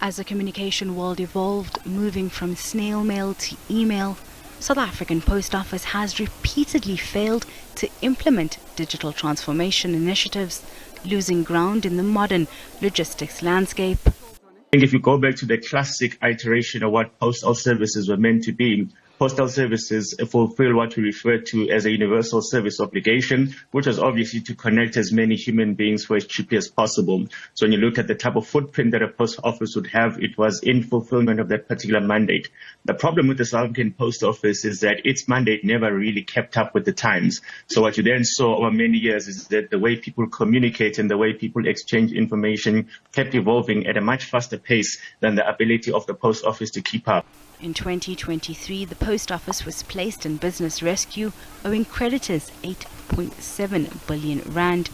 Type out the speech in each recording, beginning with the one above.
As the communication world evolved, moving from snail mail to email, South African Post Office has repeatedly failed to implement digital transformation initiatives, losing ground in the modern logistics landscape. I think if you go back to the classic iteration of what postal services were meant to be, postal services fulfill what we refer to as a universal service obligation, which was obviously to connect as many human beings for as cheaply as possible. So when you look at the type of footprint that a post office would have, it was in fulfillment of that particular mandate. The problem with the South African Post Office is that its mandate never really kept up with the times. So what you then saw over many years is that the way people communicate and the way people exchange information kept evolving at a much faster pace than the ability of the post office to keep up. In 2023, the Post Office was placed in business rescue, owing creditors 8.7 billion rand.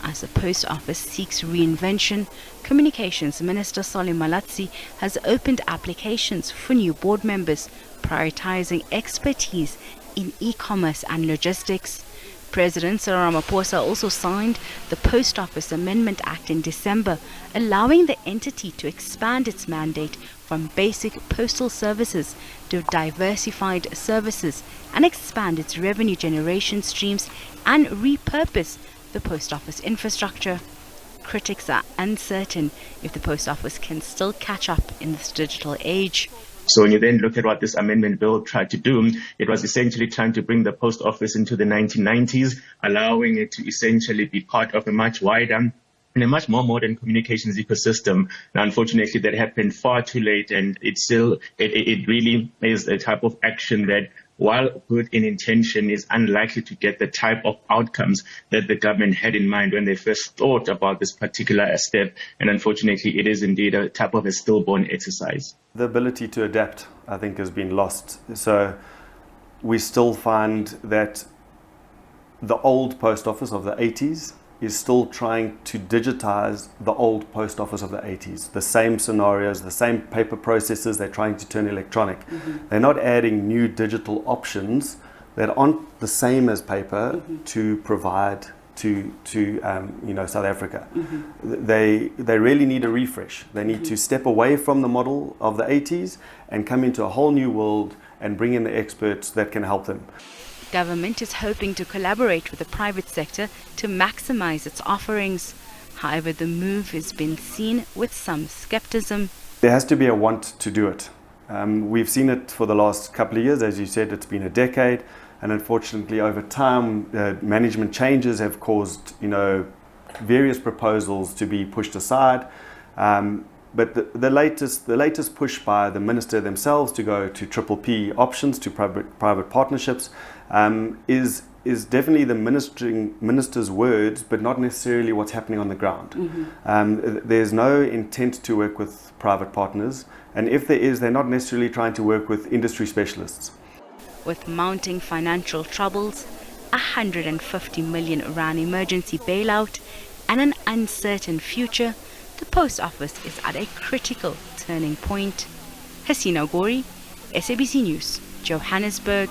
As the Post Office seeks reinvention, Communications Minister Solly Malatsi has opened applications for new board members, prioritizing expertise in e-commerce and logistics. President Cyril Ramaphosa also signed the Post Office Amendment Act in December, allowing the entity to expand its mandate from basic postal services to diversified services and expand its revenue generation streams and repurpose the post office infrastructure. Critics are uncertain if the post office can still catch up in this digital age. So when you then look at what this amendment bill tried to do, it was essentially trying to bring the post office into the 1990s, allowing it to essentially be part of a much wider and a much more modern communications ecosystem. Now, unfortunately, that happened far too late, and it really is a type of action that, while good in intention, is unlikely to get the type of outcomes that the government had in mind when they first thought about this particular step. And unfortunately, it is indeed a type of a stillborn exercise. The ability to adapt, I think, has been lost. So we still find that the old post office of the 80s is still trying to digitize the old post office of the 80s. The same scenarios, the same paper processes, they're trying to turn electronic. They're not adding new digital options that aren't the same as paper to provide to South Africa. They really need a refresh. They need to step away from the model of the 80s and come into a whole new world and bring in the experts that can help them. Government is hoping to collaborate with the private sector to maximize its offerings. However, the move has been seen with some skepticism. There has to be a want to do it. We've seen it for the last couple of years. As you said, it's been a decade. And unfortunately, over time, management changes have caused, various proposals to be pushed aside. But the latest push by the minister themselves to go to triple P options, to private partnerships, is definitely the minister's words, but not necessarily what's happening on the ground. There's no intent to work with private partners, and if there is, they're not necessarily trying to work with industry specialists. With mounting financial troubles, 150 million rand emergency bailout, and an uncertain future, the Post Office is at a critical turning point. Hasina, Gori, SABC News, Johannesburg.